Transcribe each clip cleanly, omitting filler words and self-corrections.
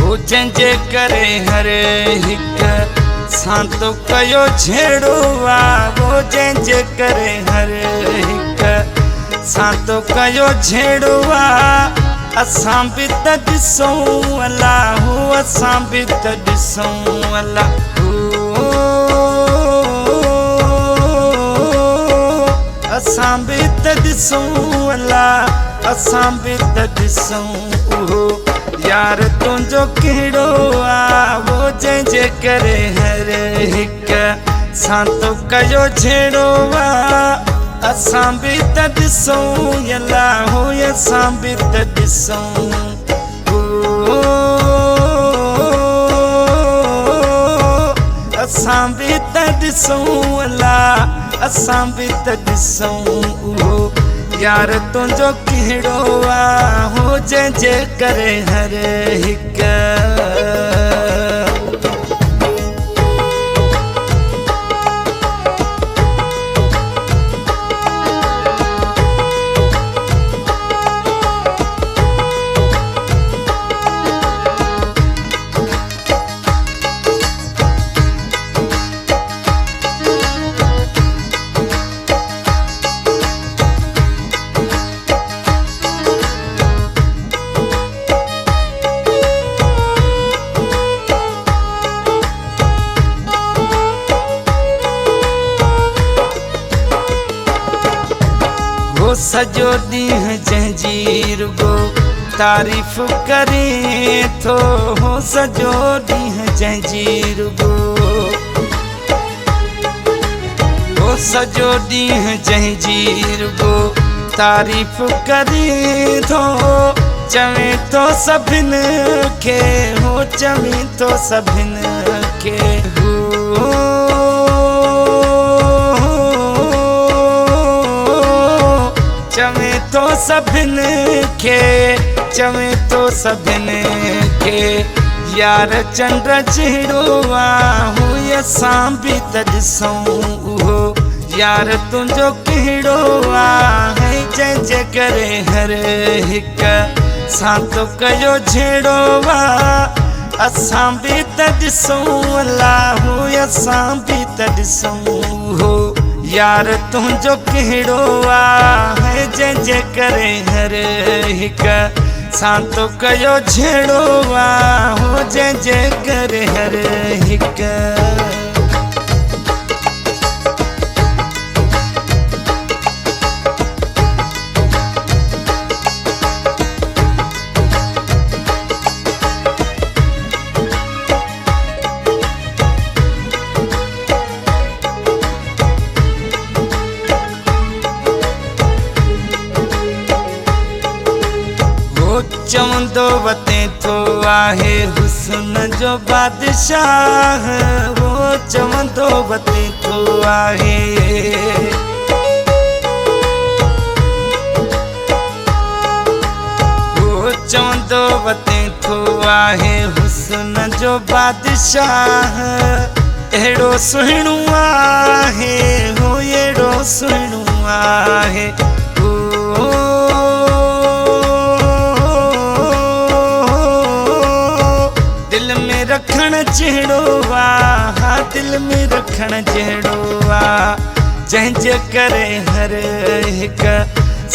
हो जंहिंजे करे हर हिक सांतो कयो छेड़ोआ वो जंहिंजे करे हर हिक सांतो कयो छेड़ोआ असां बि त ॾिसूं अलाह असां बि त ॾिसूं अलाह असां बि त ॾिसूं अलाह असां बि त ॾिसूं उहो यार तुंहिंजो कहिड़ो आहे वो जंहिंजे करे हर हिक सांतो कयो छेड़ो आहे असां बि त ॾिसूं अलाह असां बि त ॾिसूं असां बि त ॾिसूं अलाह असां बि त ॾिसूं उहो यार तुंहिंजो कहिड़ो आहे हो जंहिंजे करे हर हिक वो सॼो ॾींहुं जंहिंजी रुगो तारीफ़ करे थो हो सॼो ॾींहुं जंहिंजी रुगो वो सॼो ॾींहुं जंहिंजी रुगो तारीफ़ करे थो चवे थो सभिनि खे हो चवे थो सभिनि खे चवे तो सभिनि खे चवे तो सभिनि खे यार चंड जहिड़ो आहे असां बि त ॾिसूं उहो यार तुंहिंजो कहिड़ो आहे जंहिंजे करे हर हिक सांतो कयो जहिड़ो आहे असां बि त ॾिसूं अलाह असां बि त ॾिसूं उहो यार तुंहिंजो कहिड़ो आहे जंहिंजे करे हर हिक सांतो कयो छेड़ो आहे हो जंहिंजे करे हर हिक चवंदो वते थो आहे हुस्न जो बादशाह वो चवंदो वते थो आहे वो चवंदो वते थो आहे हुस्न जो बादशाह अहिड़ो सुहिणो आहे हो अहिड़ो सुहिणो आहे दिल में रखण जहिड़ो आहे दिल में रखण जहिड़ो आहे जंहिंजे करे हर हिक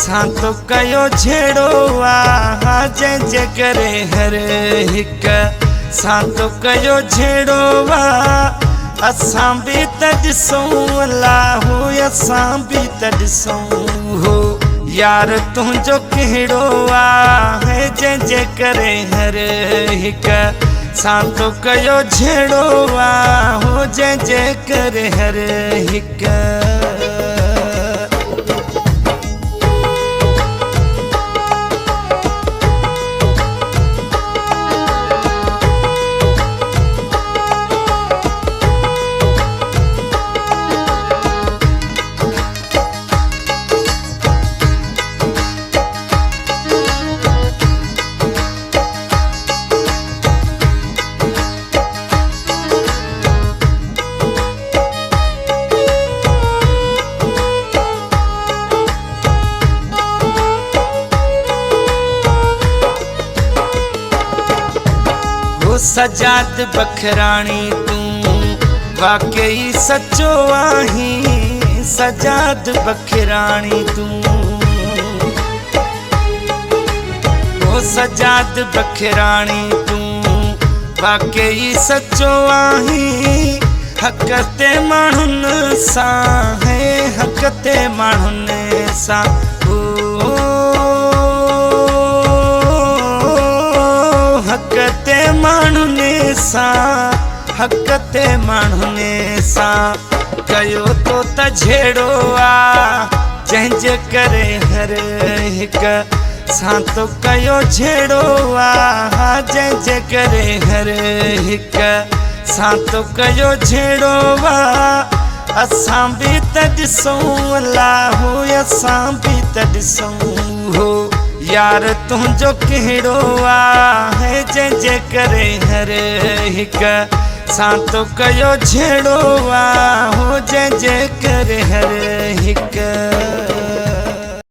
सांतो कयो जहिड़ो आहे जंहिंजे करे हर हिक सांतो कयो जहिड़ो आहे असां बि त ॾिसूं अलाह असां बि त ॾिसूं हो यार तुंहिंजो कहिड़ो आहे जंहिंजे करे हर हिक सांतो कयो जहिड़ो आहे हो जंहिंजे करे हर हिक ओ सजाद बखराणी तूं वाकई सचो आहीं सजाद बखराणी तूं ओ सजाद बखराणी तूं वाकई सचो आहीं हक़ ते माण्हुनि सां है हक़ ते माण्हुनि सां हक़ ते माण्हुनि सां हक़ ते माण्हुनि सां कयो तो त जहिड़ो आहे जंहिंजे करे हर हिक सां तो कयो जहिड़ो आहे जंहिंजे करे हर हिक सां तो कयो जहिड़ो आहे असां बि त ॾिसूं अलाहो असां बि त ॾिसूं हो यार तुंहिंजो कहिड़ो आहे जंहिंजे करे हर हिक सां तो कयो जहिड़ो आहे जंहिंजे करे हर हिक